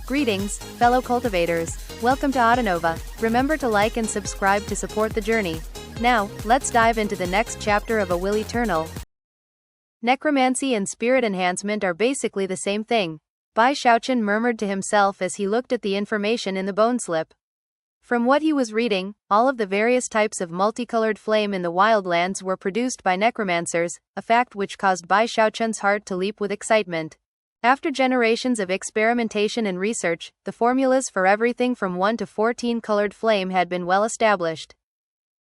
Greetings, fellow cultivators. Welcome to Autonova. Remember to like and subscribe to support the journey. Now, let's dive into the next chapter of A Will Eternal. Necromancy and spirit enhancement are basically the same thing, Bai Xiaochun murmured to himself as he looked at the information in the bone slip. From what he was reading, all of the various types of multicolored flame in the wildlands were produced by necromancers, a fact which caused Bai Xiaochun's heart to leap with excitement. After generations of experimentation and research, the formulas for everything from 1 to 14 colored flame had been well established.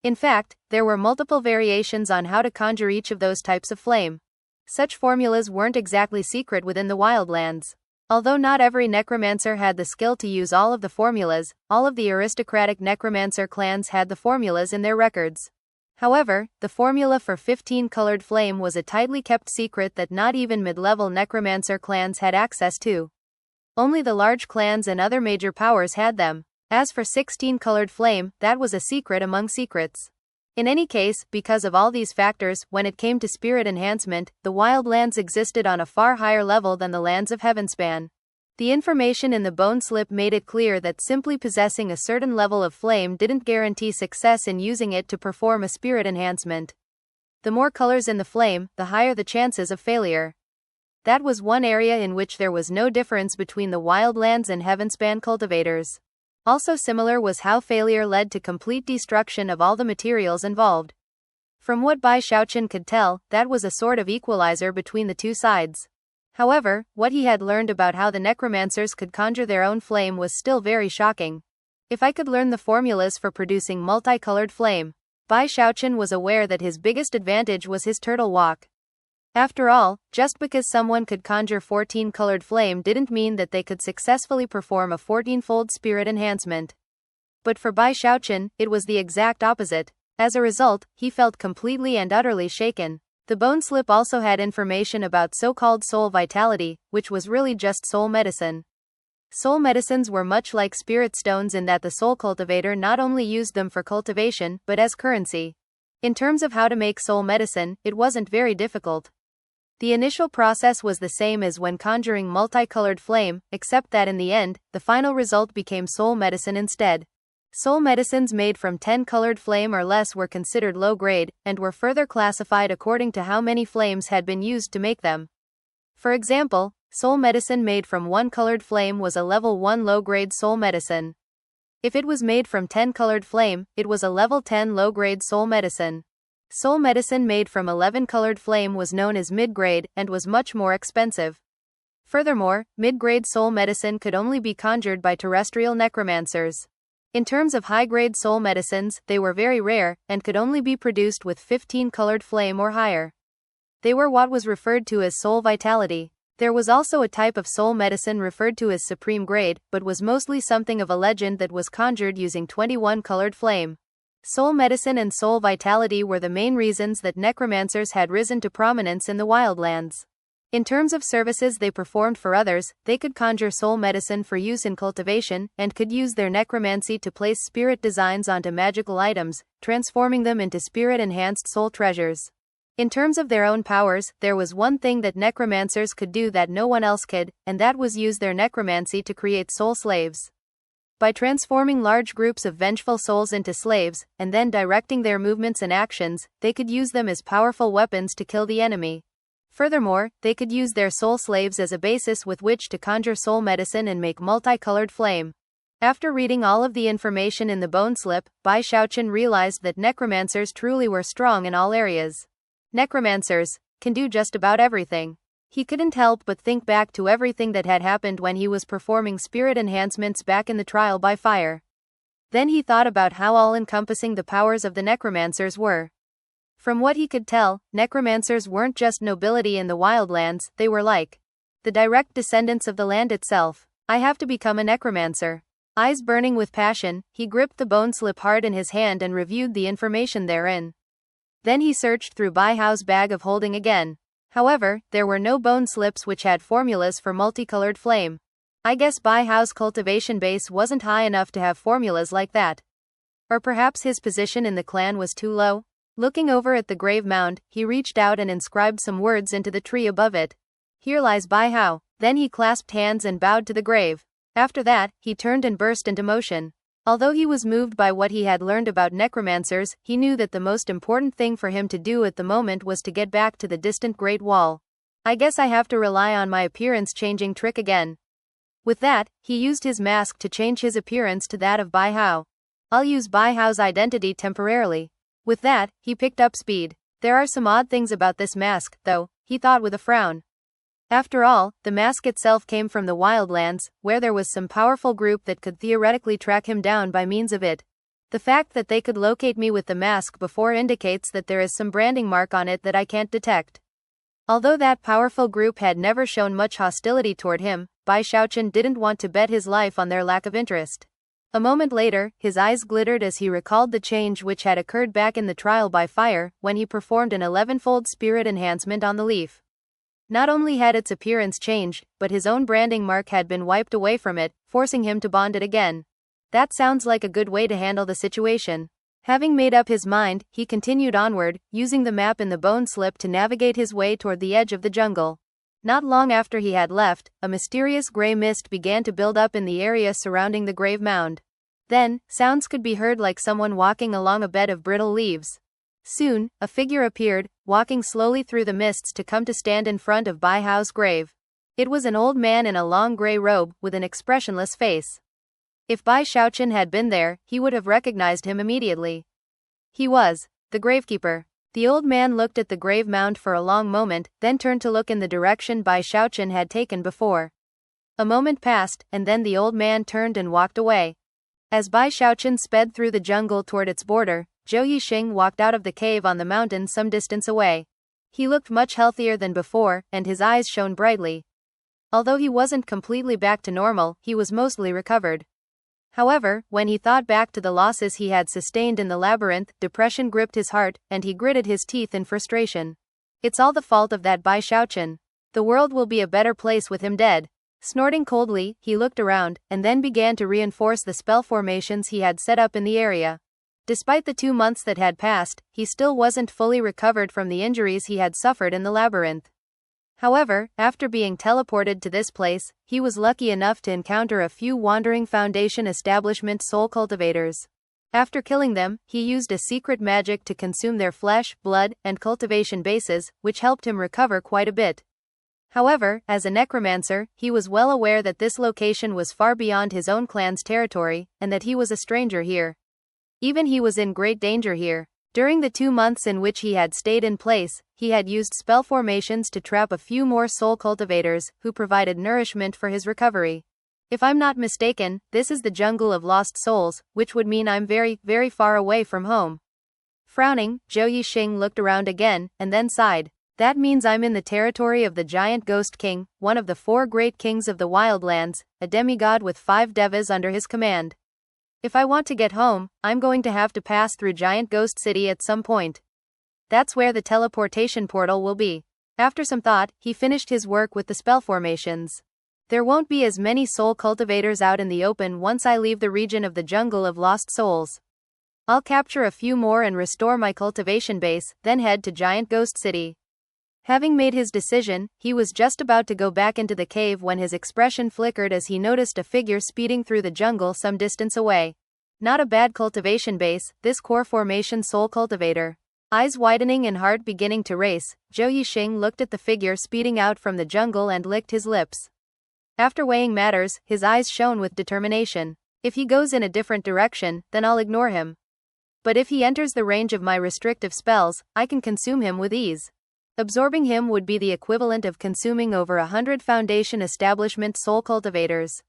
In fact, there were multiple variations on how to conjure each of those types of flame. Such formulas weren't exactly secret within the wildlands. Although not every necromancer had the skill to use all of the formulas, all of the aristocratic necromancer clans had the formulas in their records. However, the formula for 15 colored flame was a tightly kept secret that not even mid-level necromancer clans had access to. Only the large clans and other major powers had them. As for 16 colored flame, that was a secret among secrets. In any case, because of all these factors, when it came to spirit enhancement, the wildlands existed on a far higher level than the lands of Heavenspan. The information in the bone slip made it clear that simply possessing a certain level of flame didn't guarantee success in using it to perform a spirit enhancement. The more colors in the flame, the higher the chances of failure. That was one area in which there was no difference between the wildlands and Heavenspan cultivators. Also similar was how failure led to complete destruction of all the materials involved. From what Bai Xiaochun could tell, that was a sort of equalizer between the two sides. However, what he had learned about how the necromancers could conjure their own flame was still very shocking. If I could learn the formulas for producing multicolored flame, Bai Xiaochun was aware that his biggest advantage was his turtle walk. After all, just because someone could conjure 14-colored flame didn't mean that they could successfully perform a 14-fold spirit enhancement. But for Bai Xiaochun, it was the exact opposite. As a result, he felt completely and utterly shaken. The bone slip also had information about so-called soul vitality, which was really just soul medicine. Soul medicines were much like spirit stones in that the soul cultivator not only used them for cultivation, but as currency. In terms of how to make soul medicine, it wasn't very difficult. The initial process was the same as when conjuring multicolored flame, except that in the end, the final result became soul medicine instead. Soul medicines made from 10 colored flame or less were considered low grade, and were further classified according to how many flames had been used to make them. For example, soul medicine made from 1 colored flame was a level 1 low grade soul medicine. If it was made from 10 colored flame, it was a level 10 low grade soul medicine. Soul medicine made from 11 colored flame was known as mid-grade, and was much more expensive. Furthermore, mid-grade soul medicine could only be conjured by terrestrial necromancers. In terms of high-grade soul medicines, they were very rare, and could only be produced with 15 colored flame or higher. They were what was referred to as soul vitality. There was also a type of soul medicine referred to as supreme grade, but was mostly something of a legend that was conjured using 21 colored flame. Soul medicine and soul vitality were the main reasons that necromancers had risen to prominence in the wildlands. In terms of services they performed for others, they could conjure soul medicine for use in cultivation, and could use their necromancy to place spirit designs onto magical items, transforming them into spirit-enhanced soul treasures. In terms of their own powers, there was one thing that necromancers could do that no one else could, and that was use their necromancy to create soul slaves. By transforming large groups of vengeful souls into slaves, and then directing their movements and actions, they could use them as powerful weapons to kill the enemy. Furthermore, they could use their soul slaves as a basis with which to conjure soul medicine and make multicolored flame. After reading all of the information in the bone slip, Bai Xiaochun realized that necromancers truly were strong in all areas. Necromancers can do just about everything. He couldn't help but think back to everything that had happened when he was performing spirit enhancements back in the trial by fire. Then he thought about how all-encompassing the powers of the necromancers were. From what he could tell, necromancers weren't just nobility in the wildlands, they were like the direct descendants of the land itself. I have to become a necromancer. Eyes burning with passion, he gripped the bone slip hard in his hand and reviewed the information therein. Then he searched through Bai Hao's bag of holding again. However, there were no bone slips which had formulas for multicolored flame. I guess Bai Hao's cultivation base wasn't high enough to have formulas like that. Or perhaps his position in the clan was too low? Looking over at the grave mound, he reached out and inscribed some words into the tree above it. Here lies Bai Hao, Then he clasped hands and bowed to the grave. After that, he turned and burst into motion. Although he was moved by what he had learned about necromancers, he knew that the most important thing for him to do at the moment was to get back to the distant Great Wall. I guess I have to rely on my appearance-changing trick again. With that, he used his mask to change his appearance to that of Bai Hao. I'll use Bai Hao's identity temporarily. With that, he picked up speed. There are some odd things about this mask, though, he thought with a frown. After all, the mask itself came from the wildlands, where there was some powerful group that could theoretically track him down by means of it. The fact that they could locate me with the mask before indicates that there is some branding mark on it that I can't detect. Although that powerful group had never shown much hostility toward him, Bai Xiaochun didn't want to bet his life on their lack of interest. A moment later, his eyes glittered as he recalled the change which had occurred back in the trial by fire, when he performed an 11-fold spirit enhancement on the leaf. Not only had its appearance changed, but his own branding mark had been wiped away from it, forcing him to bond it again. That sounds like a good way to handle the situation. Having made up his mind, he continued onward, using the map in the bone slip to navigate his way toward the edge of the jungle. Not long after he had left, a mysterious gray mist began to build up in the area surrounding the grave mound. Then, sounds could be heard like someone walking along a bed of brittle leaves. Soon, a figure appeared, walking slowly through the mists to come to stand in front of Bai Hao's grave. It was an old man in a long gray robe, with an expressionless face. If Bai Xiaochun had been there, he would have recognized him immediately. He was the gravekeeper. The old man looked at the grave mound for a long moment, then turned to look in the direction Bai Xiaochun had taken before. A moment passed, and then the old man turned and walked away. As Bai Xiaochun sped through the jungle toward its border, Zhou Yixing walked out of the cave on the mountain some distance away. He looked much healthier than before, and his eyes shone brightly. Although he wasn't completely back to normal, he was mostly recovered. However, when he thought back to the losses he had sustained in the labyrinth, depression gripped his heart, and he gritted his teeth in frustration. It's all the fault of that Bai Xiaochun. The world will be a better place with him dead. Snorting coldly, he looked around, and then began to reinforce the spell formations he had set up in the area. Despite the 2 months that had passed, he still wasn't fully recovered from the injuries he had suffered in the labyrinth. However, after being teleported to this place, he was lucky enough to encounter a few wandering Foundation establishment soul cultivators. After killing them, he used a secret magic to consume their flesh, blood, and cultivation bases, which helped him recover quite a bit. However, as a necromancer, he was well aware that this location was far beyond his own clan's territory, and that he was a stranger here. Even he was in great danger here. During the 2 months in which he had stayed in place, he had used spell formations to trap a few more soul cultivators, who provided nourishment for his recovery. If I'm not mistaken, this is the jungle of lost souls, which would mean I'm very, very far away from home. Frowning, Zhou Yixing looked around again, and then sighed. That means I'm in the territory of the giant ghost king, one of the 4 great kings of the wildlands, a demigod with 5 devas under his command. If I want to get home, I'm going to have to pass through Giant Ghost City at some point. That's where the teleportation portal will be. After some thought, he finished his work with the spell formations. There won't be as many soul cultivators out in the open once I leave the region of the jungle of lost souls. I'll capture a few more and restore my cultivation base, then head to Giant Ghost City. Having made his decision, he was just about to go back into the cave when his expression flickered as he noticed a figure speeding through the jungle some distance away. Not a bad cultivation base, this core formation soul cultivator. Eyes widening and heart beginning to race, Zhou Yixing looked at the figure speeding out from the jungle and licked his lips. After weighing matters, his eyes shone with determination. If he goes in a different direction, then I'll ignore him. But if he enters the range of my restrictive spells, I can consume him with ease. Absorbing him would be the equivalent of consuming over 100 Foundation establishment soul cultivators.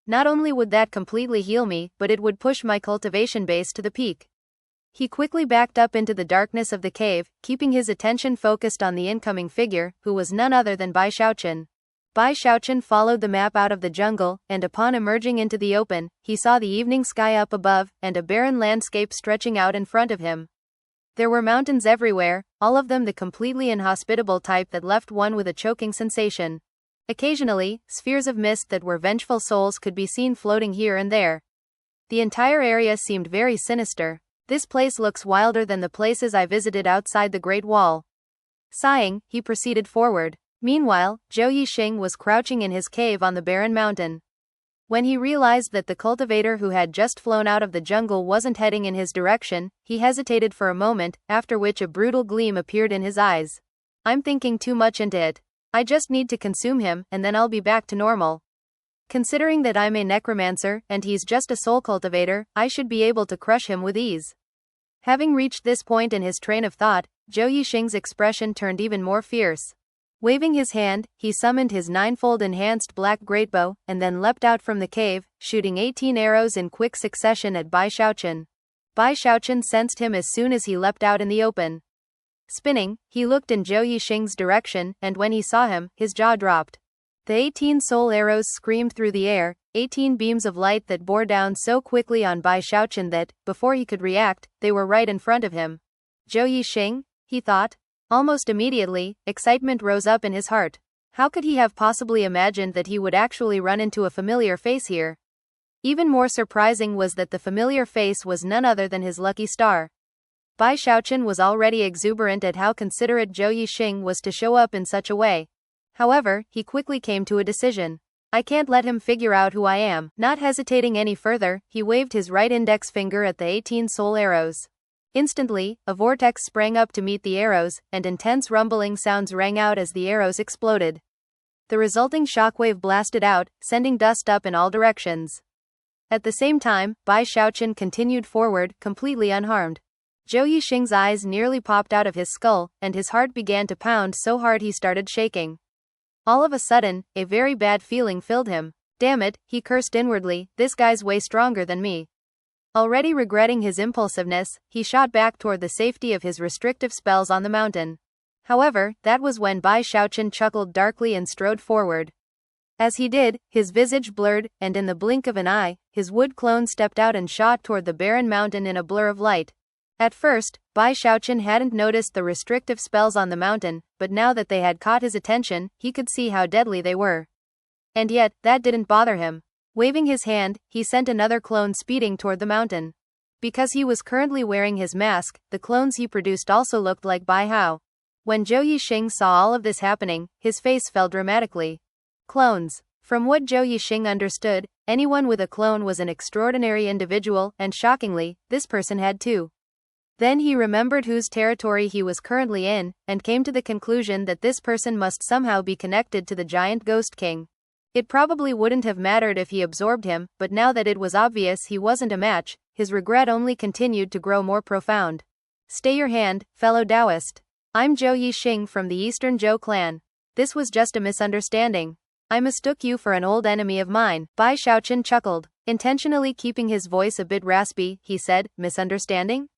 Not only would that completely heal me, but it would push my cultivation base to the peak. He quickly backed up into the darkness of the cave, keeping his attention focused on the incoming figure, who was none other than Bai Xiaochun. Bai Xiaochun followed the map out of the jungle, and upon emerging into the open, he saw the evening sky up above, and a barren landscape stretching out in front of him. There were mountains everywhere, all of them the completely inhospitable type that left one with a choking sensation. Occasionally, spheres of mist that were vengeful souls could be seen floating here and there. The entire area seemed very sinister. This place looks wilder than the places I visited outside the Great Wall. Sighing, he proceeded forward. Meanwhile, Zhou Yixing was crouching in his cave on the barren mountain. When he realized that the cultivator who had just flown out of the jungle wasn't heading in his direction, he hesitated for a moment, after which a brutal gleam appeared in his eyes. I'm thinking too much into it. I just need to consume him, and then I'll be back to normal. Considering that I'm a necromancer, and he's just a soul cultivator, I should be able to crush him with ease. Having reached this point in his train of thought, Zhou Yixing's expression turned even more fierce. Waving his hand, he summoned his ninefold enhanced black greatbow, and then leapt out from the cave, shooting 18 arrows in quick succession at Bai Xiaochun. Bai Xiaochun sensed him as soon as he leapt out in the open. Spinning, he looked in Zhou Yixing's direction, and when he saw him, his jaw dropped. The 18 soul arrows screamed through the air, 18 beams of light that bore down so quickly on Bai Xiaochun that, before he could react, they were right in front of him. Zhou Yixing? He thought. Almost immediately, excitement rose up in his heart. How could he have possibly imagined that he would actually run into a familiar face here? Even more surprising was that the familiar face was none other than his lucky star. Bai Xiaochun was already exuberant at how considerate Zhou Yixing was to show up in such a way. However, he quickly came to a decision. I can't let him figure out who I am. Not hesitating any further, he waved his right index finger at the 18 soul arrows. Instantly, a vortex sprang up to meet the arrows, and intense rumbling sounds rang out as the arrows exploded. The resulting shockwave blasted out, sending dust up in all directions. At the same time, Bai Xiaochun continued forward, completely unharmed. Zhou Yixing's eyes nearly popped out of his skull, and his heart began to pound so hard he started shaking. All of a sudden, a very bad feeling filled him. Damn it, he cursed inwardly, this guy's way stronger than me. Already regretting his impulsiveness, he shot back toward the safety of his restrictive spells on the mountain. However, that was when Bai Xiaochun chuckled darkly and strode forward. As he did, his visage blurred, and in the blink of an eye, his wood clone stepped out and shot toward the barren mountain in a blur of light. At first, Bai Xiaochun hadn't noticed the restrictive spells on the mountain, but now that they had caught his attention, he could see how deadly they were. And yet, that didn't bother him. Waving his hand, he sent another clone speeding toward the mountain. Because he was currently wearing his mask, the clones he produced also looked like Bai Hao. When Zhou Yixing saw all of this happening, his face fell dramatically. Clones. From what Zhou Yixing understood, anyone with a clone was an extraordinary individual, and shockingly, this person had two. Then he remembered whose territory he was currently in, and came to the conclusion that this person must somehow be connected to the giant Ghost King. It probably wouldn't have mattered if he absorbed him, but now that it was obvious he wasn't a match, his regret only continued to grow more profound. Stay your hand, fellow Taoist. I'm Zhou Yixing from the Eastern Zhou clan. This was just a misunderstanding. I mistook you for an old enemy of mine. Bai Xiaochun chuckled. Intentionally keeping his voice a bit raspy, he said, misunderstanding?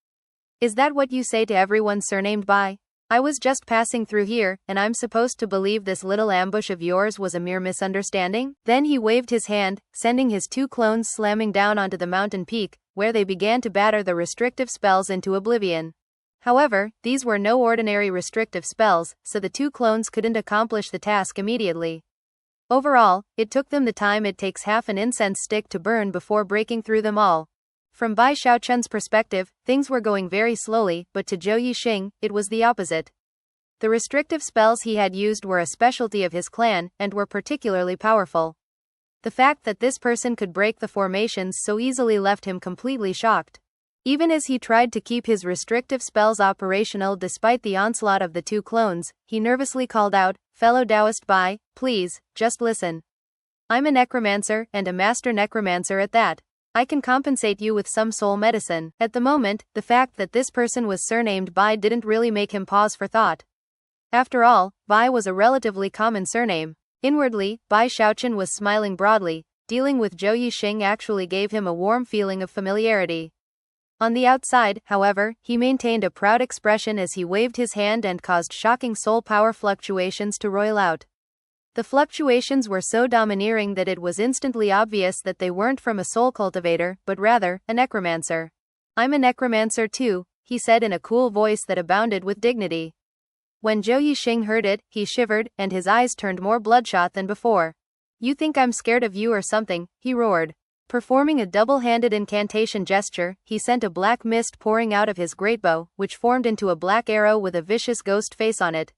Is that what you say to everyone surnamed Bai? I was just passing through here, and I'm supposed to believe this little ambush of yours was a mere misunderstanding? Then he waved his hand, sending his two clones slamming down onto the mountain peak, where they began to batter the restrictive spells into oblivion. However, these were no ordinary restrictive spells, so the two clones couldn't accomplish the task immediately. Overall, it took them the time it takes half an incense stick to burn before breaking through them all. From Bai Xiaochun's perspective, things were going very slowly, but to Zhou Yixing, it was the opposite. The restrictive spells he had used were a specialty of his clan, and were particularly powerful. The fact that this person could break the formations so easily left him completely shocked. Even as he tried to keep his restrictive spells operational despite the onslaught of the two clones, he nervously called out, "Fellow Taoist Bai, please, just listen. I'm a necromancer, and a master necromancer at that. I can compensate you with some soul medicine." At the moment, the fact that this person was surnamed Bai didn't really make him pause for thought. After all, Bai was a relatively common surname. Inwardly, Bai Xiaochun was smiling broadly. Dealing with Zhou Yixing actually gave him a warm feeling of familiarity. On the outside, however, he maintained a proud expression as he waved his hand and caused shocking soul power fluctuations to roil out. The fluctuations were so domineering that it was instantly obvious that they weren't from a soul cultivator, but rather, a necromancer. "I'm a necromancer too," he said in a cool voice that abounded with dignity. When Zhou Yixing heard it, he shivered, and his eyes turned more bloodshot than before. "You think I'm scared of you or something?" he roared. Performing a double-handed incantation gesture, he sent a black mist pouring out of his greatbow, which formed into a black arrow with a vicious ghost face on it.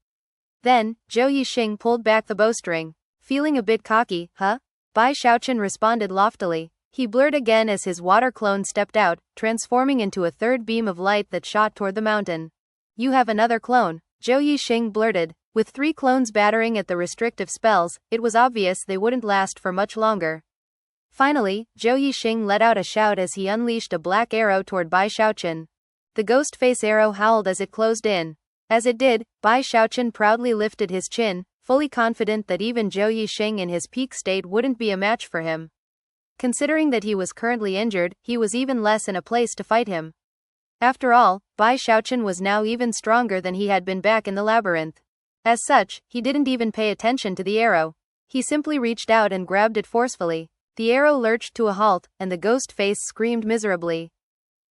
Then, Zhou Yixing pulled back the bowstring. Feeling a bit cocky, huh? Bai Xiaochun responded loftily. He blurred again as his water clone stepped out, transforming into a third beam of light that shot toward the mountain. You have another clone, Zhou Yixing blurted. With 3 clones battering at the restrictive spells, it was obvious they wouldn't last for much longer. Finally, Zhou Yixing let out a shout as he unleashed a black arrow toward Bai Xiaochun. The ghost face arrow howled as it closed in. As it did, Bai Xiaochun proudly lifted his chin, fully confident that even Zhou Yixing in his peak state wouldn't be a match for him. Considering that he was currently injured, he was even less in a place to fight him. After all, Bai Xiaochun was now even stronger than he had been back in the labyrinth. As such, he didn't even pay attention to the arrow. He simply reached out and grabbed it forcefully. The arrow lurched to a halt, and the ghost face screamed miserably.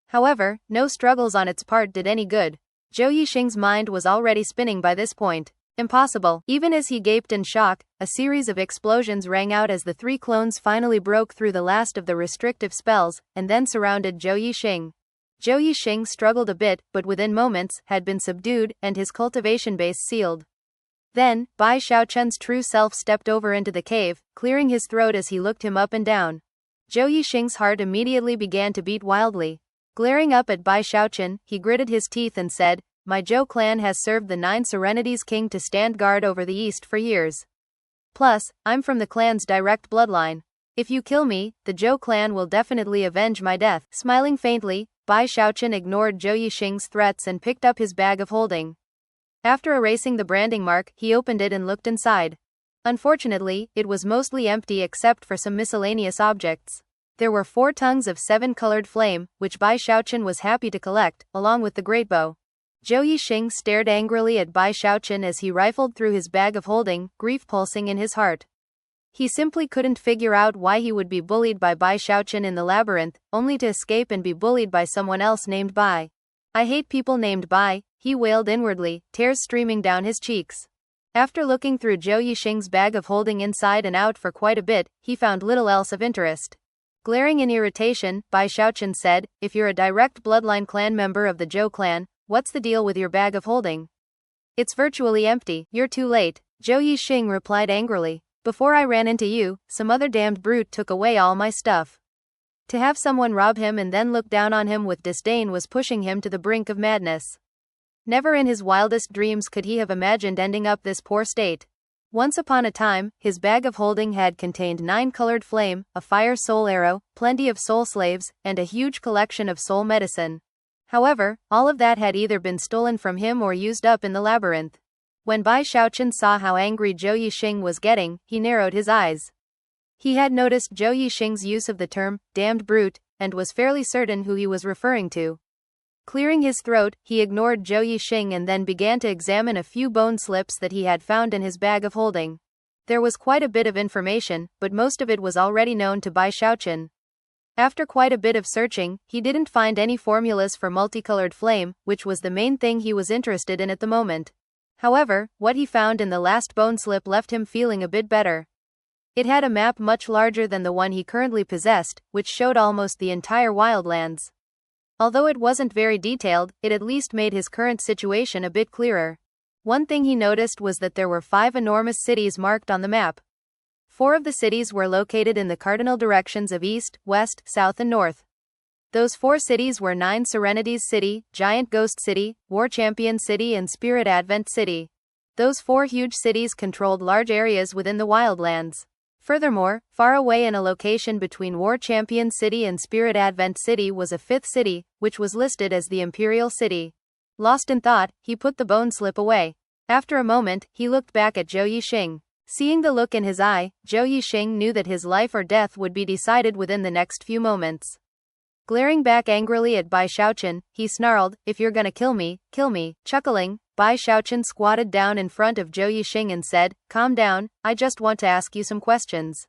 However, no struggles on its part did any good. Zhou Yixing's mind was already spinning by this point. Impossible. Even as he gaped in shock, a series of explosions rang out as the 3 clones finally broke through the last of the restrictive spells, and then surrounded Zhou Yixing. Zhou Yixing struggled a bit, but within moments, had been subdued, and his cultivation base sealed. Then, Bai Xiaochun's true self stepped over into the cave, clearing his throat as he looked him up and down. Zhou Yixing's heart immediately began to beat wildly. Glaring up at Bai Xiaochun, he gritted his teeth and said, "My Zhou clan has served the 9 Serenities king to stand guard over the east for years. Plus, I'm from the clan's direct bloodline. If you kill me, the Zhou clan will definitely avenge my death." Smiling faintly, Bai Xiaochun ignored Zhou Yixing's threats and picked up his bag of holding. After erasing the branding mark, he opened it and looked inside. Unfortunately, it was mostly empty except for some miscellaneous objects. There were 4 tongues of 7-colored flame, which Bai Xiaochun was happy to collect, along with the great bow. Zhou Yixing stared angrily at Bai Xiaochun as he rifled through his bag of holding, grief pulsing in his heart. He simply couldn't figure out why he would be bullied by Bai Xiaochun in the labyrinth, only to escape and be bullied by someone else named Bai. "I hate people named Bai," he wailed inwardly, tears streaming down his cheeks. After looking through Zhou Yixing's bag of holding inside and out for quite a bit, he found little else of interest. Glaring in irritation, Bai Xiaochun said, "If you're a direct bloodline clan member of the Zhou clan, what's the deal with your bag of holding? It's virtually empty." "You're too late," Zhou Yixing replied angrily. "Before I ran into you, some other damned brute took away all my stuff." To have someone rob him and then look down on him with disdain was pushing him to the brink of madness. Never in his wildest dreams could he have imagined ending up this poor state. Once upon a time, his bag of holding had contained 9-colored flame, a fire soul arrow, plenty of soul slaves, and a huge collection of soul medicine. However, all of that had either been stolen from him or used up in the labyrinth. When Bai Xiaochun saw how angry Zhou Yixing was getting, he narrowed his eyes. He had noticed Zhou Yixing's use of the term, "damned brute," and was fairly certain who he was referring to. Clearing his throat, he ignored Zhou Yixing and then began to examine a few bone slips that he had found in his bag of holding. There was quite a bit of information, but most of it was already known to Bai Xiaochun. After quite a bit of searching, he didn't find any formulas for multicolored flame, which was the main thing he was interested in at the moment. However, what he found in the last bone slip left him feeling a bit better. It had a map much larger than the one he currently possessed, which showed almost the entire wildlands. Although it wasn't very detailed, it at least made his current situation a bit clearer. One thing he noticed was that there were 5 enormous cities marked on the map. 4 of the cities were located in the cardinal directions of east, west, south and north. Those 4 cities were 9 Serenities City, Giant Ghost City, War Champion City and Spirit Advent City. Those 4 huge cities controlled large areas within the wildlands. Furthermore, far away in a location between War Champion City and Spirit Advent City was a 5th city, which was listed as the Imperial City. Lost in thought, he put the bone slip away. After a moment, he looked back at Zhou Yixing. Seeing the look in his eye, Zhou Yixing knew that his life or death would be decided within the next few moments. Glaring back angrily at Bai Xiaochun, he snarled, "If you're gonna kill me, kill me." Chuckling, Bai Xiaochun squatted down in front of Zhou Yixing and said, "Calm down, I just want to ask you some questions.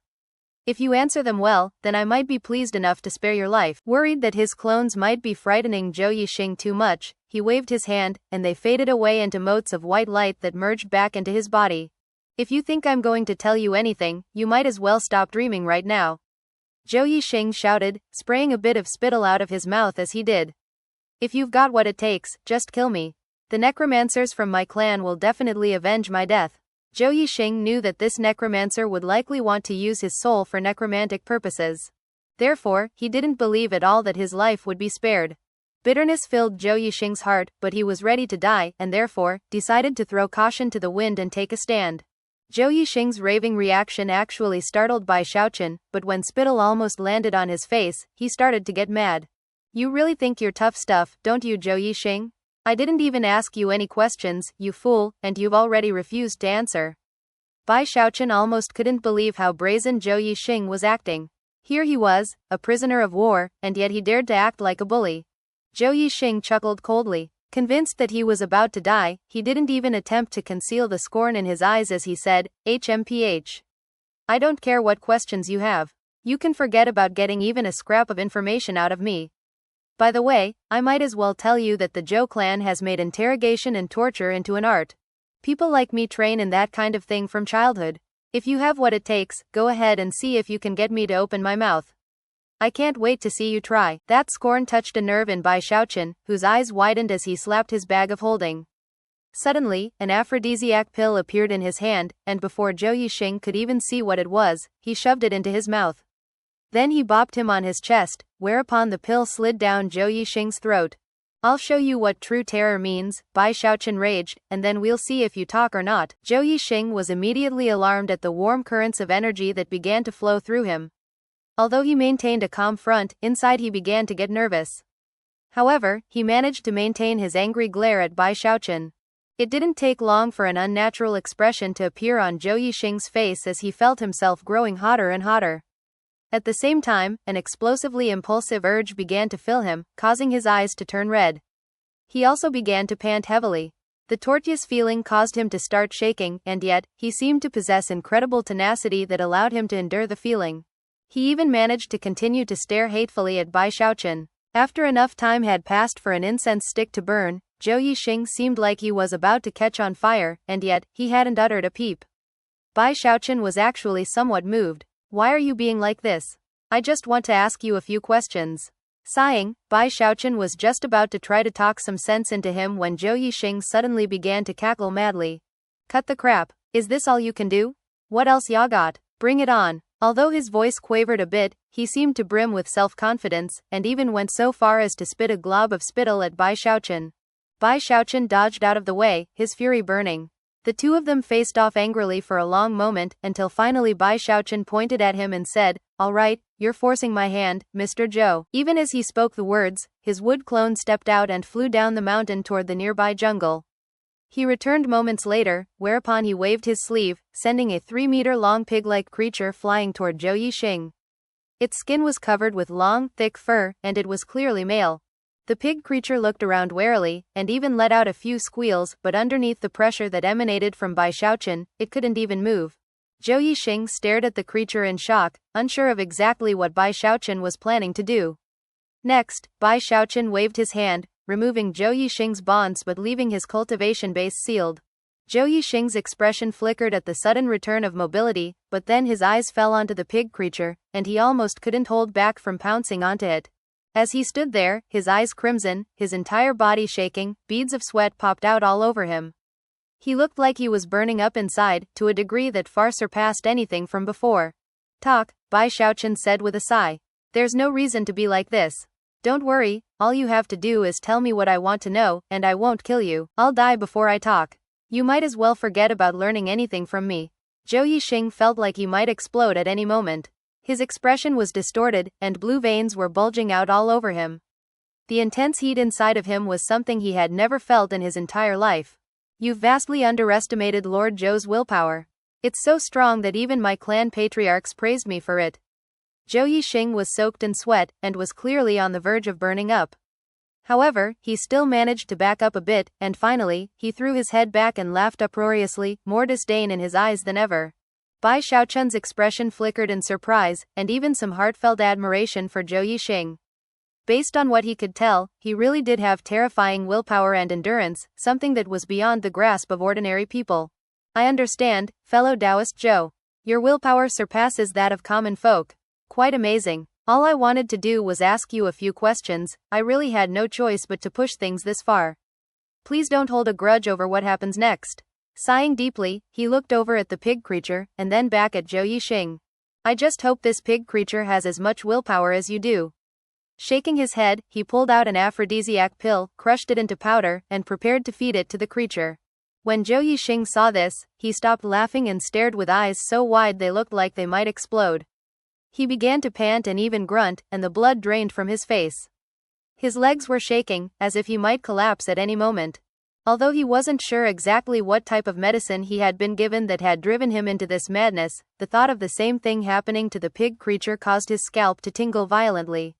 If you answer them well, then I might be pleased enough to spare your life." Worried that his clones might be frightening Zhou Yixing too much, he waved his hand, and they faded away into motes of white light that merged back into his body. "If you think I'm going to tell you anything, you might as well stop dreaming right now," Zhou Yixing shouted, spraying a bit of spittle out of his mouth as he did. "If you've got what it takes, just kill me. The necromancers from my clan will definitely avenge my death. Zhou Yixing knew that this necromancer would likely want to use his soul for necromantic purposes. Therefore, he didn't believe at all that his life would be spared. Bitterness filled Zhou Yixing's heart, but he was ready to die, and therefore, decided to throw caution to the wind and take a stand. Zhou Yixing's raving reaction actually startled Bai Xiaochun, but when spittle almost landed on his face, he started to get mad. You really think you're tough stuff, don't you, Zhou Yixing? I didn't even ask you any questions, you fool, and you've already refused to answer. Bai Xiaochun almost couldn't believe how brazen Zhou Yixing was acting. Here he was, a prisoner of war, and yet he dared to act like a bully. Zhou Yixing chuckled coldly. Convinced that he was about to die, he didn't even attempt to conceal the scorn in his eyes as he said, HMPH. I don't care what questions you have. You can forget about getting even a scrap of information out of me. By the way, I might as well tell you that the Zhou clan has made interrogation and torture into an art. People like me train in that kind of thing from childhood. If you have what it takes, go ahead and see if you can get me to open my mouth. I can't wait to see you try. That scorn touched a nerve in Bai Xiaochun, whose eyes widened as he slapped his bag of holding. Suddenly, an aphrodisiac pill appeared in his hand, and before Zhou Yixing could even see what it was, he shoved it into his mouth. Then he bopped him on his chest, whereupon the pill slid down Zhou Yixing's throat. I'll show you what true terror means, Bai Xiaochun raged, and then we'll see if you talk or not. Zhou Yixing was immediately alarmed at the warm currents of energy that began to flow through him. Although he maintained a calm front, inside he began to get nervous. However, he managed to maintain his angry glare at Bai Xiaochun. It didn't take long for an unnatural expression to appear on Zhou Yixing's face as he felt himself growing hotter and hotter. At the same time, an explosively impulsive urge began to fill him, causing his eyes to turn red. He also began to pant heavily. The tortuous feeling caused him to start shaking, and yet, he seemed to possess incredible tenacity that allowed him to endure the feeling. He even managed to continue to stare hatefully at Bai Xiaochun. After enough time had passed for an incense stick to burn, Zhou Yixing seemed like he was about to catch on fire, and yet, he hadn't uttered a peep. Bai Xiaochun was actually somewhat moved. Why are you being like this? I just want to ask you a few questions. Sighing, Bai Xiaochun was just about to try to talk some sense into him when Zhou Yixing suddenly began to cackle madly. Cut the crap. Is this all you can do? What else ya got? Bring it on. Although his voice quavered a bit, he seemed to brim with self-confidence, and even went so far as to spit a glob of spittle at Bai Xiaochun. Bai Xiaochun dodged out of the way, his fury burning. The two of them faced off angrily for a long moment, until finally Bai Xiaochun pointed at him and said, All right, you're forcing my hand, Mr. Zhou. Even as he spoke the words, his wood clone stepped out and flew down the mountain toward the nearby jungle. He returned moments later, whereupon he waved his sleeve, sending a 3-meter-long pig-like creature flying toward Zhou Yixing. Its skin was covered with long, thick fur, and it was clearly male. The pig creature looked around warily, and even let out a few squeals, but underneath the pressure that emanated from Bai Xiaochun, it couldn't even move. Zhou Yixing stared at the creature in shock, unsure of exactly what Bai Xiaochun was planning to do. Next, Bai Xiaochun waved his hand, removing Zhou Yixing's bonds but leaving his cultivation base sealed. Zhou Yixing's expression flickered at the sudden return of mobility, but then his eyes fell onto the pig creature, and he almost couldn't hold back from pouncing onto it. As he stood there, his eyes crimson, his entire body shaking, beads of sweat popped out all over him. He looked like he was burning up inside, to a degree that far surpassed anything from before. Talk, Bai Xiaochun said with a sigh. There's no reason to be like this. Don't worry, all you have to do is tell me what I want to know, and I won't kill you. I'll die before I talk. You might as well forget about learning anything from me. Zhou Yixing felt like he might explode at any moment. His expression was distorted, and blue veins were bulging out all over him. The intense heat inside of him was something he had never felt in his entire life. You've vastly underestimated Lord Zhou's willpower. It's so strong that even my clan patriarchs praised me for it. Zhou Yixing was soaked in sweat, and was clearly on the verge of burning up. However, he still managed to back up a bit, and finally, he threw his head back and laughed uproariously, more disdain in his eyes than ever. Bai Xiaochun's expression flickered in surprise, and even some heartfelt admiration for Zhou Yixing. Based on what he could tell, he really did have terrifying willpower and endurance, something that was beyond the grasp of ordinary people. I understand, fellow Taoist Zhou. Your willpower surpasses that of common folk. Quite amazing. All I wanted to do was ask you a few questions. I really had no choice but to push things this far. Please don't hold a grudge over what happens next. Sighing deeply, he looked over at the pig creature, and then back at Zhou Yixing. I just hope this pig creature has as much willpower as you do. Shaking his head, he pulled out an aphrodisiac pill, crushed it into powder, and prepared to feed it to the creature. When Zhou Yixing saw this, he stopped laughing and stared with eyes so wide they looked like they might explode. He began to pant and even grunt, and the blood drained from his face. His legs were shaking, as if he might collapse at any moment. Although he wasn't sure exactly what type of medicine he had been given that had driven him into this madness, the thought of the same thing happening to the pig creature caused his scalp to tingle violently.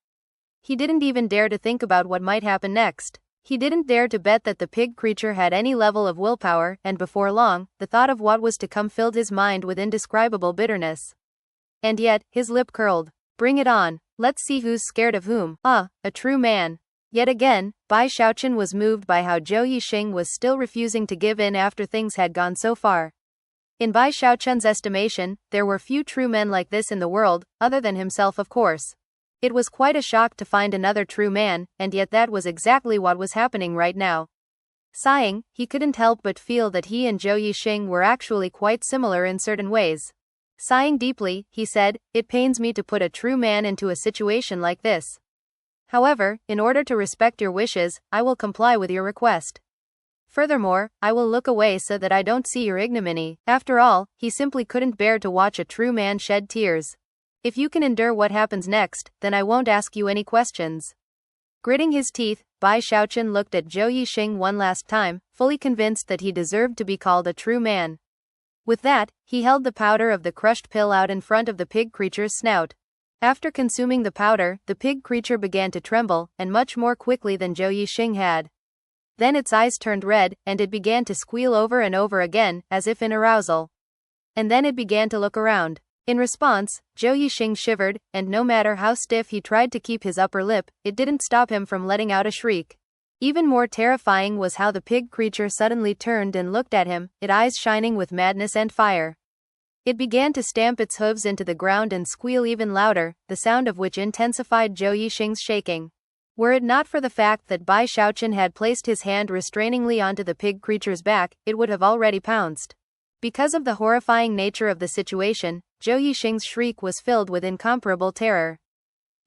He didn't even dare to think about what might happen next. He didn't dare to bet that the pig creature had any level of willpower, and before long, the thought of what was to come filled his mind with indescribable bitterness. And yet, his lip curled. Bring it on. Let's see who's scared of whom. A true man. Yet again, Bai Xiaochun was moved by how Zhou Yixing was still refusing to give in after things had gone so far. In Bai Xiaochun's estimation, there were few true men like this in the world, other than himself of course. It was quite a shock to find another true man, and yet that was exactly what was happening right now. Sighing, he couldn't help but feel that he and Zhou Yixing were actually quite similar in certain ways. Sighing deeply, he said, "It pains me to put a true man into a situation like this. However, in order to respect your wishes, I will comply with your request. Furthermore, I will look away so that I don't see your ignominy." After all, he simply couldn't bear to watch a true man shed tears. "If you can endure what happens next, then I won't ask you any questions." Gritting his teeth, Bai Xiaochun looked at Zhou Yixing one last time, fully convinced that he deserved to be called a true man. With that, he held the powder of the crushed pill out in front of the pig creature's snout. After consuming the powder, the pig creature began to tremble, and much more quickly than Zhou Yixing had. Then its eyes turned red, and it began to squeal over and over again, as if in arousal. And then it began to look around. In response, Zhou Yixing shivered, and no matter how stiff he tried to keep his upper lip, it didn't stop him from letting out a shriek. Even more terrifying was how the pig creature suddenly turned and looked at him, its eyes shining with madness and fire. It began to stamp its hooves into the ground and squeal even louder, the sound of which intensified Zhou Yixing's shaking. Were it not for the fact that Bai Xiaochun had placed his hand restrainingly onto the pig creature's back, it would have already pounced. Because of the horrifying nature of the situation, Zhou Yixing's shriek was filled with incomparable terror.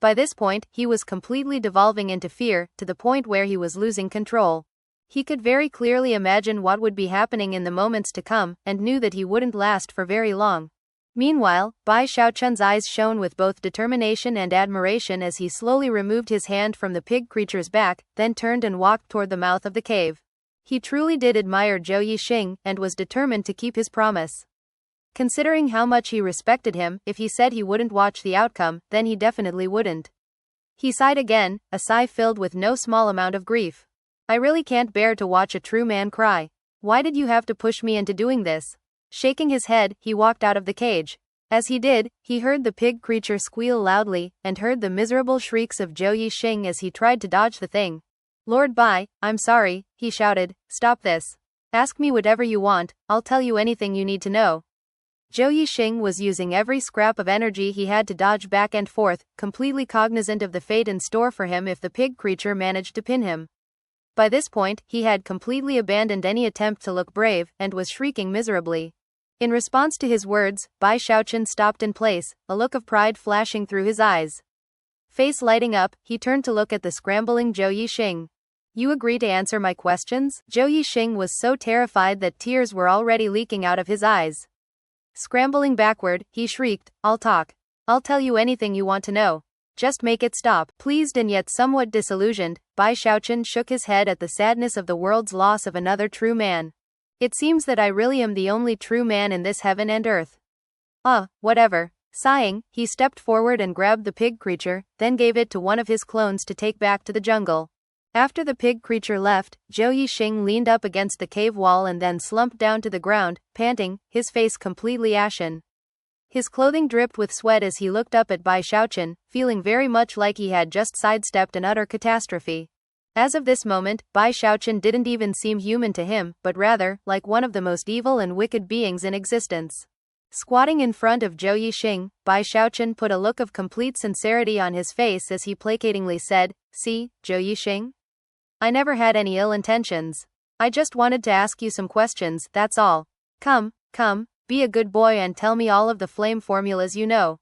By this point, he was completely devolving into fear, to the point where he was losing control. He could very clearly imagine what would be happening in the moments to come, and knew that he wouldn't last for very long. Meanwhile, Bai Xiaochun's eyes shone with both determination and admiration as he slowly removed his hand from the pig creature's back, then turned and walked toward the mouth of the cave. He truly did admire Zhou Yixing, and was determined to keep his promise. Considering how much he respected him, if he said he wouldn't watch the outcome, then he definitely wouldn't. He sighed again, a sigh filled with no small amount of grief. "I really can't bear to watch a true man cry. Why did you have to push me into doing this?" Shaking his head, he walked out of the cage. As he did, he heard the pig creature squeal loudly, and heard the miserable shrieks of Zhou Yixing as he tried to dodge the thing. "Lord Bai, I'm sorry," he shouted, "stop this. Ask me whatever you want, I'll tell you anything you need to know." Zhou Yixing was using every scrap of energy he had to dodge back and forth, completely cognizant of the fate in store for him if the pig creature managed to pin him. By this point, he had completely abandoned any attempt to look brave, and was shrieking miserably. In response to his words, Bai Xiaochun stopped in place, a look of pride flashing through his eyes. Face lighting up, he turned to look at the scrambling Zhou Yixing. "You agree to answer my questions?" Zhou Yixing was so terrified that tears were already leaking out of his eyes. Scrambling backward, he shrieked, "I'll talk. I'll tell you anything you want to know. Just make it stop." Pleased and yet somewhat disillusioned, Bai Xiaochun shook his head at the sadness of the world's loss of another true man. "It seems that I really am the only true man in this heaven and earth. Whatever." Sighing, he stepped forward and grabbed the pig creature, then gave it to one of his clones to take back to the jungle. After the pig creature left, Zhou Yixing leaned up against the cave wall and then slumped down to the ground, panting, his face completely ashen. His clothing dripped with sweat as he looked up at Bai Xiaochun, feeling very much like he had just sidestepped an utter catastrophe. As of this moment, Bai Xiaochun didn't even seem human to him, but rather, like one of the most evil and wicked beings in existence. Squatting in front of Zhou Yixing, Bai Xiaochun put a look of complete sincerity on his face as he placatingly said, "See, Zhou Yixing? I never had any ill intentions. I just wanted to ask you some questions, that's all. Come, be a good boy and tell me all of the flame formulas you know.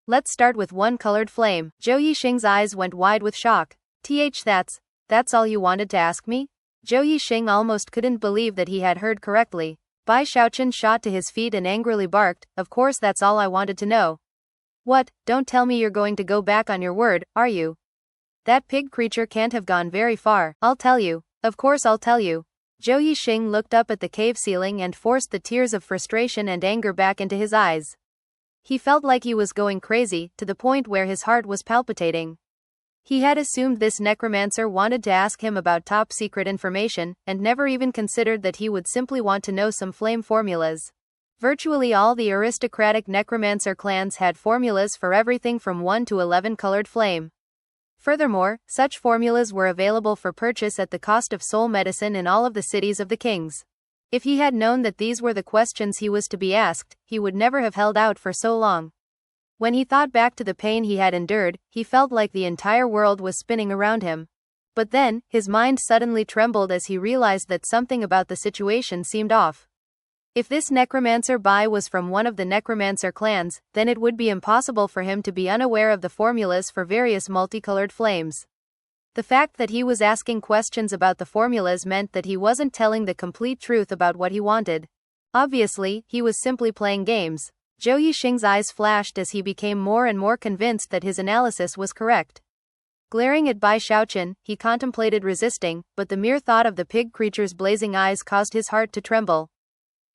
Let's start with one-colored flame. Zhou Yixing's eyes went wide with shock. That's all you wanted to ask me? Zhou Yixing almost couldn't believe that he had heard correctly. Bai Xiaochun shot to his feet and angrily barked, of course that's all I wanted to know. What, don't tell me you're going to go back on your word, are you? That pig creature can't have gone very far. I'll tell you. Of course I'll tell you. Zhou Yixing looked up at the cave ceiling and forced the tears of frustration and anger back into his eyes. He felt like he was going crazy, to the point where his heart was palpitating. He had assumed this necromancer wanted to ask him about top-secret information, and never even considered that he would simply want to know some flame formulas. Virtually all the aristocratic necromancer clans had formulas for everything from 1 to 11 colored flame. Furthermore, such formulas were available for purchase at the cost of soul medicine in all of the cities of the kings. If he had known that these were the questions he was to be asked, he would never have held out for so long. When he thought back to the pain he had endured, he felt like the entire world was spinning around him. But then, his mind suddenly trembled as he realized that something about the situation seemed off. If this necromancer Bai was from one of the necromancer clans, then it would be impossible for him to be unaware of the formulas for various multicolored flames. The fact that he was asking questions about the formulas meant that he wasn't telling the complete truth about what he wanted. Obviously, he was simply playing games. Zhou Yixing's eyes flashed as he became more and more convinced that his analysis was correct. Glaring at Bai Xiaochun, he contemplated resisting, but the mere thought of the pig creature's blazing eyes caused his heart to tremble.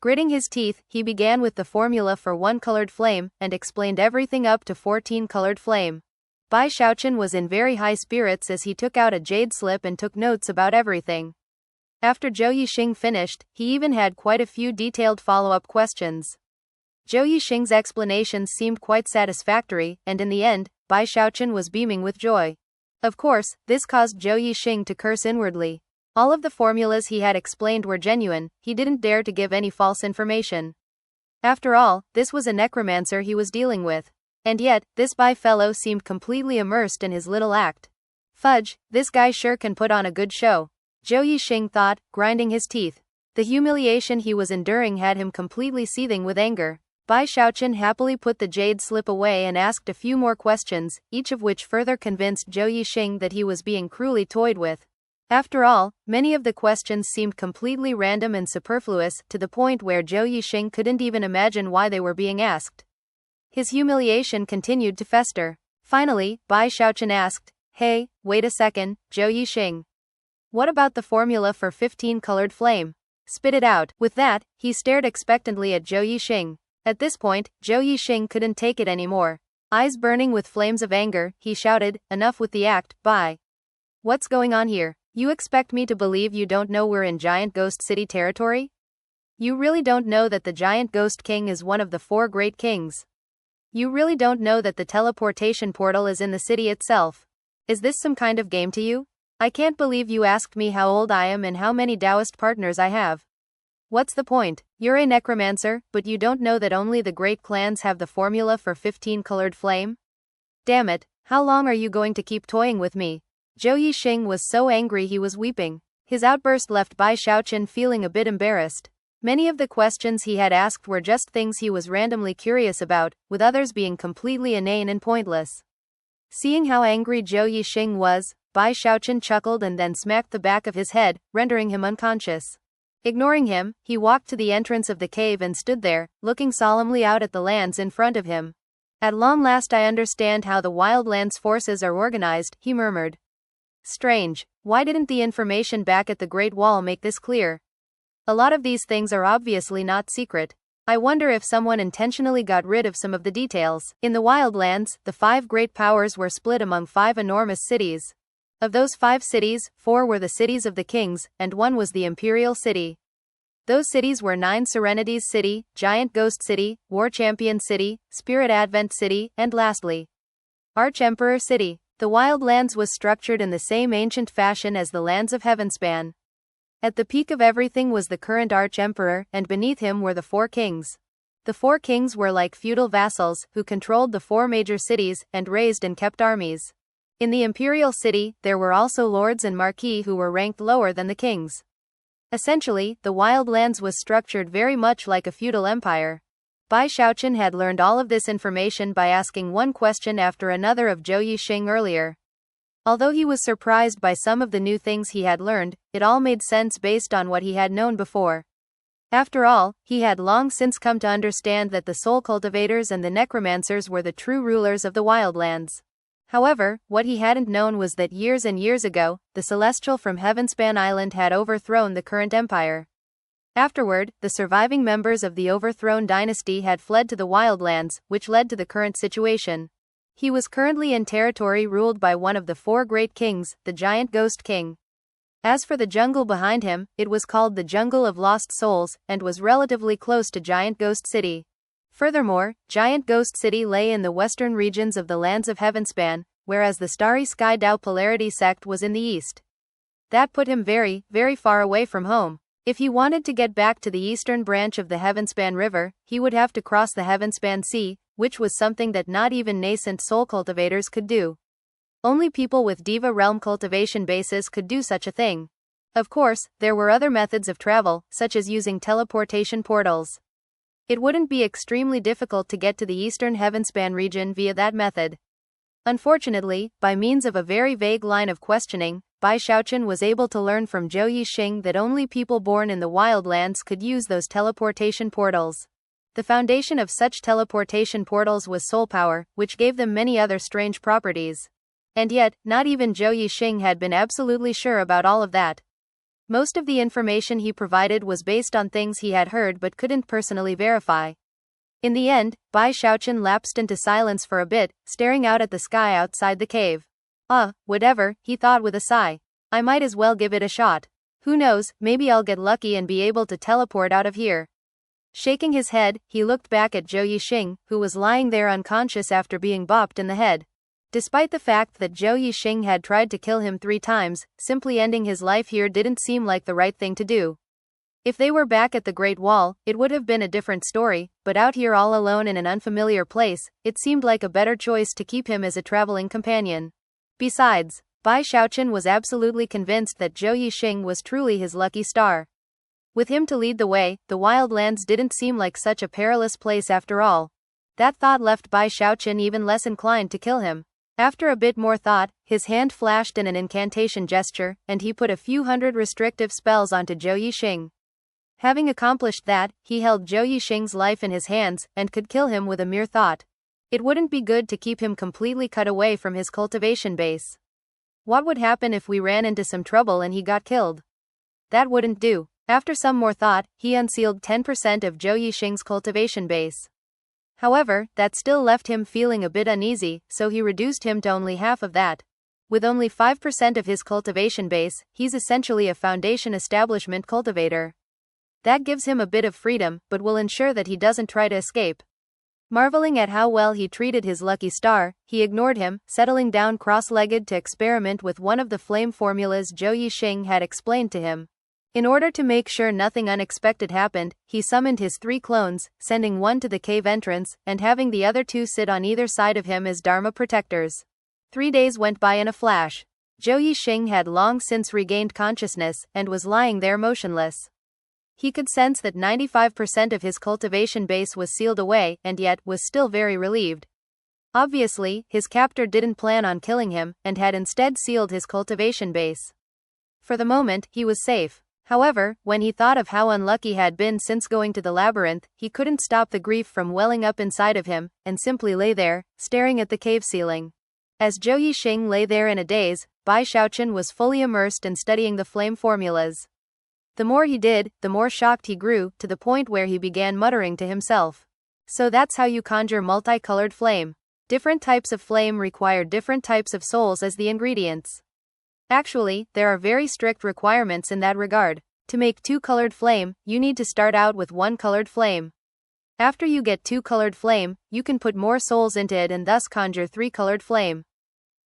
Gritting his teeth, he began with the formula for 1 colored flame, and explained everything up to 14 colored flame. Bai Xiaochun was in very high spirits as he took out a jade slip and took notes about everything. After Zhou Yixing finished, he even had quite a few detailed follow-up questions. Zhou Yixing's explanations seemed quite satisfactory, and in the end, Bai Xiaochun was beaming with joy. Of course, this caused Zhou Yixing to curse inwardly. All of the formulas he had explained were genuine, he didn't dare to give any false information. After all, this was a necromancer he was dealing with. And yet, this Bai fellow seemed completely immersed in his little act. Fudge, this guy sure can put on a good show. Zhou Yixing thought, grinding his teeth. The humiliation he was enduring had him completely seething with anger. Bai Xiaochun happily put the jade slip away and asked a few more questions, each of which further convinced Zhou Yixing that he was being cruelly toyed with. After all, many of the questions seemed completely random and superfluous, to the point where Zhou Yixing couldn't even imagine why they were being asked. His humiliation continued to fester. Finally, Bai Xiaochun asked, "Hey, wait a second, Zhou Yixing. What about the formula for 15 colored flame? Spit it out." With that, he stared expectantly at Zhou Yixing. At this point, Zhou Yixing couldn't take it anymore. Eyes burning with flames of anger, he shouted, "Enough with the act, Bai. What's going on here? You expect me to believe you don't know we're in Giant Ghost City territory? You really don't know that the Giant Ghost King is one of the 4 great kings? You really don't know that the teleportation portal is in the city itself? Is this some kind of game to you? I can't believe you asked me how old I am and how many Taoist partners I have. What's the point? You're a necromancer, but you don't know that only the great clans have the formula for 15 colored flame? Damn it, how long are you going to keep toying with me?" Zhou Yixing was so angry he was weeping. His outburst left Bai Xiaochun feeling a bit embarrassed. Many of the questions he had asked were just things he was randomly curious about, with others being completely inane and pointless. Seeing how angry Zhou Yixing was, Bai Xiaochun chuckled and then smacked the back of his head, rendering him unconscious. Ignoring him, he walked to the entrance of the cave and stood there, looking solemnly out at the lands in front of him. "At long last I understand how the Wildlands forces are organized," he murmured. "Strange. Why didn't the information back at the Great Wall make this clear? A lot of these things are obviously not secret. I wonder if someone intentionally got rid of some of the details." In the Wildlands, the 5 great powers were split among 5 enormous cities. Of those 5 cities, 4 were the cities of the kings, and 1 was the Imperial City. Those cities were 9 Serenities City, Giant Ghost City, War Champion City, Spirit Advent City, and lastly, Arch-Emperor City. The Wildlands was structured in the same ancient fashion as the lands of Heavenspan. At the peak of everything was the current Arch-Emperor, and beneath him were the 4 kings. The 4 kings were like feudal vassals, who controlled the 4 major cities, and raised and kept armies. In the Imperial City, there were also lords and marquis who were ranked lower than the kings. Essentially, the Wildlands was structured very much like a feudal empire. Bai Xiaochun had learned all of this information by asking one question after another of Zhou Yixing earlier. Although he was surprised by some of the new things he had learned, it all made sense based on what he had known before. After all, he had long since come to understand that the soul cultivators and the necromancers were the true rulers of the Wildlands. However, what he hadn't known was that years and years ago, the Celestial from Heavenspan Island had overthrown the current empire. Afterward, the surviving members of the overthrown dynasty had fled to the Wildlands, which led to the current situation. He was currently in territory ruled by one of the four great kings, the Giant Ghost King. As for the jungle behind him, it was called the Jungle of Lost Souls, and was relatively close to Giant Ghost City. Furthermore, Giant Ghost City lay in the western regions of the lands of Heavenspan, whereas the Starry Sky Dao Polarity sect was in the east. That put him very, very far away from home. If he wanted to get back to the eastern branch of the Heavenspan River, he would have to cross the Heavenspan Sea, which was something that not even nascent soul cultivators could do. Only people with Diva Realm cultivation bases could do such a thing. Of course, there were other methods of travel, such as using teleportation portals. It wouldn't be extremely difficult to get to the eastern Heavenspan region via that method. Unfortunately, by means of a very vague line of questioning, Bai Xiaochun was able to learn from Zhou Yixing that only people born in the Wildlands could use those teleportation portals. The foundation of such teleportation portals was soul power, which gave them many other strange properties. And yet, not even Zhou Yixing had been absolutely sure about all of that. Most of the information he provided was based on things he had heard but couldn't personally verify. In the end, Bai Xiaochun lapsed into silence for a bit, staring out at the sky outside the cave. Whatever, he thought with a sigh. I might as well give it a shot. Who knows, maybe I'll get lucky and be able to teleport out of here. Shaking his head, he looked back at Zhou Yixing, who was lying there unconscious after being bopped in the head. Despite the fact that Zhou Yixing had tried to kill him 3 times, simply ending his life here didn't seem like the right thing to do. If they were back at the Great Wall, it would have been a different story, but out here all alone in an unfamiliar place, it seemed like a better choice to keep him as a traveling companion. Besides, Bai Xiaochun was absolutely convinced that Zhou Yixing was truly his lucky star. With him to lead the way, the Wildlands didn't seem like such a perilous place after all. That thought left Bai Xiaochun even less inclined to kill him. After a bit more thought, his hand flashed in an incantation gesture, and he put a few hundred restrictive spells onto Zhou Yixing. Having accomplished that, he held Zhou Yixing's life in his hands, and could kill him with a mere thought. It wouldn't be good to keep him completely cut away from his cultivation base. What would happen if we ran into some trouble and he got killed? That wouldn't do. After some more thought, he unsealed 10% of Zhou Yixing's cultivation base. However, that still left him feeling a bit uneasy, so he reduced him to only half of that. With only 5% of his cultivation base, he's essentially a foundation establishment cultivator. That gives him a bit of freedom, but will ensure that he doesn't try to escape. Marveling at how well he treated his lucky star, he ignored him, settling down cross-legged to experiment with one of the flame formulas Zhou Yixing had explained to him. In order to make sure nothing unexpected happened, he summoned his 3 clones, sending one to the cave entrance, and having the other 2 sit on either side of him as Dharma protectors. 3 days went by in a flash. Zhou Yixing had long since regained consciousness, and was lying there motionless. He could sense that 95% of his cultivation base was sealed away, and yet, was still very relieved. Obviously, his captor didn't plan on killing him, and had instead sealed his cultivation base. For the moment, he was safe. However, when he thought of how unlucky he had been since going to the labyrinth, he couldn't stop the grief from welling up inside of him, and simply lay there, staring at the cave ceiling. As Zhou Yixing lay there in a daze, Bai Xiaochun was fully immersed in studying the flame formulas. The more he did, the more shocked he grew, to the point where he began muttering to himself. So that's how you conjure multicolored flame. Different types of flame require different types of souls as the ingredients. Actually, there are very strict requirements in that regard. To make 2-colored flame, you need to start out with 1-colored flame. After you get 2-colored flame, you can put more souls into it and thus conjure 3-colored flame.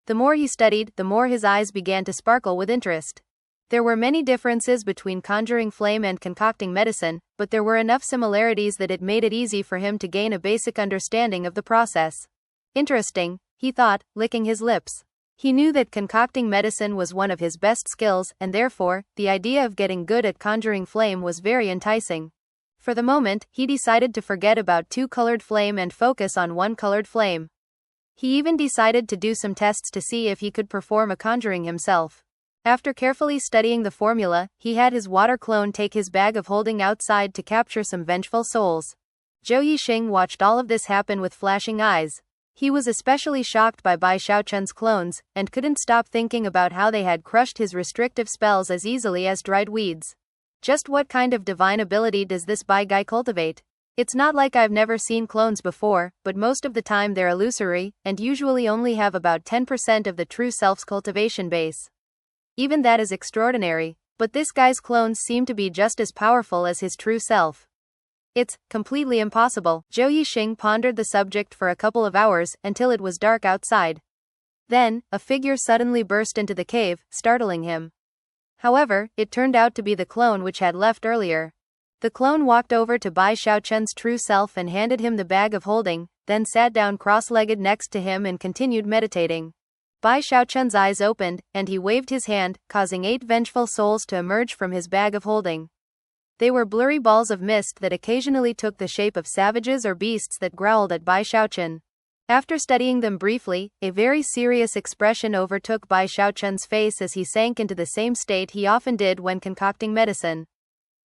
The more he studied, the more his eyes began to sparkle with interest. There were many differences between conjuring flame and concocting medicine, but there were enough similarities that it made it easy for him to gain a basic understanding of the process. Interesting, he thought, licking his lips. He knew that concocting medicine was one of his best skills, and therefore, the idea of getting good at conjuring flame was very enticing. For the moment, he decided to forget about two-colored flame and focus on one-colored flame. He even decided to do some tests to see if he could perform a conjuring himself. After carefully studying the formula, he had his water clone take his bag of holding outside to capture some vengeful souls. Zhou Yixing watched all of this happen with flashing eyes. He was especially shocked by Bai Xiaochun's clones, and couldn't stop thinking about how they had crushed his restrictive spells as easily as dried weeds. Just what kind of divine ability does this Bai guy cultivate? It's not like I've never seen clones before, but most of the time they're illusory, and usually only have about 10% of the true self's cultivation base. Even that is extraordinary, but this guy's clones seem to be just as powerful as his true self. It's completely impossible. Zhou Yixing pondered the subject for a couple of hours, until it was dark outside. Then, a figure suddenly burst into the cave, startling him. However, it turned out to be the clone which had left earlier. The clone walked over to Bai Xiaochun's true self and handed him the bag of holding, then sat down cross-legged next to him and continued meditating. Bai Xiaochun's eyes opened, and he waved his hand, causing 8 vengeful souls to emerge from his bag of holding. They were blurry balls of mist that occasionally took the shape of savages or beasts that growled at Bai Xiaochun. After studying them briefly, a very serious expression overtook Bai Xiaochun's face as he sank into the same state he often did when concocting medicine.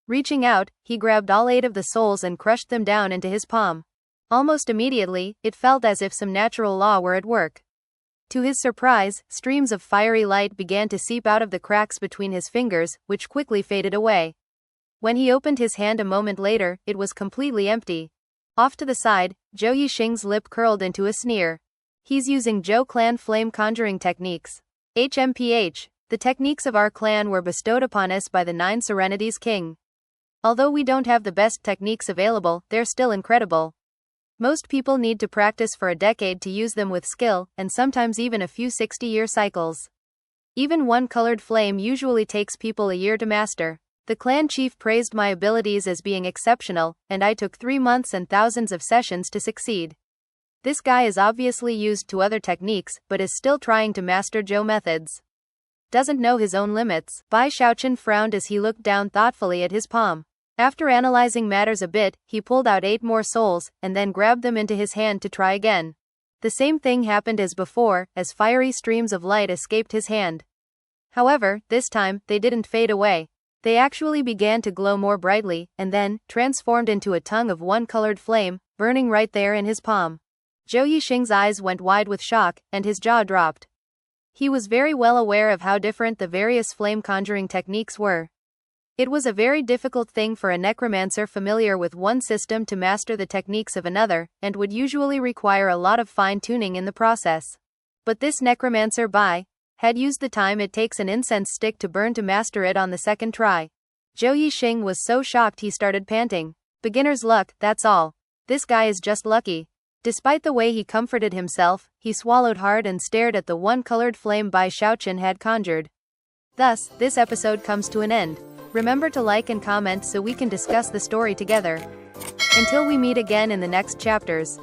Reaching out, he grabbed all 8 of the souls and crushed them down into his palm. Almost immediately, it felt as if some natural law were at work. To his surprise, streams of fiery light began to seep out of the cracks between his fingers, which quickly faded away. When he opened his hand a moment later, it was completely empty. Off to the side, Zhou Yixing's lip curled into a sneer. He's using Zhou clan flame conjuring techniques. HMPH, the techniques of our clan were bestowed upon us by the 9 Serenities King. Although we don't have the best techniques available, they're still incredible. Most people need to practice for a decade to use them with skill, and sometimes even a few 60-year cycles. Even one-colored flame usually takes people a year to master. The clan chief praised my abilities as being exceptional, and I took 3 months and thousands of sessions to succeed. This guy is obviously used to other techniques, but is still trying to master Zhou methods. Doesn't know his own limits. Bai Xiaochun frowned as he looked down thoughtfully at his palm. After analyzing matters a bit, he pulled out 8 more souls, and then grabbed them into his hand to try again. The same thing happened as before, as fiery streams of light escaped his hand. However, this time, they didn't fade away. They actually began to glow more brightly, and then, transformed into a tongue of one-colored flame, burning right there in his palm. Zhou Yixing's eyes went wide with shock, and his jaw dropped. He was very well aware of how different the various flame conjuring techniques were. It was a very difficult thing for a necromancer familiar with one system to master the techniques of another, and would usually require a lot of fine-tuning in the process. But this necromancer Bai had used the time it takes an incense stick to burn to master it on the second try. Zhou Yixing was so shocked he started panting. Beginner's luck, that's all. This guy is just lucky. Despite the way he comforted himself, he swallowed hard and stared at the one-colored flame Bai Xiaochun had conjured. Thus, this episode comes to an end. Remember to like and comment so we can discuss the story together. Until we meet again in the next chapters.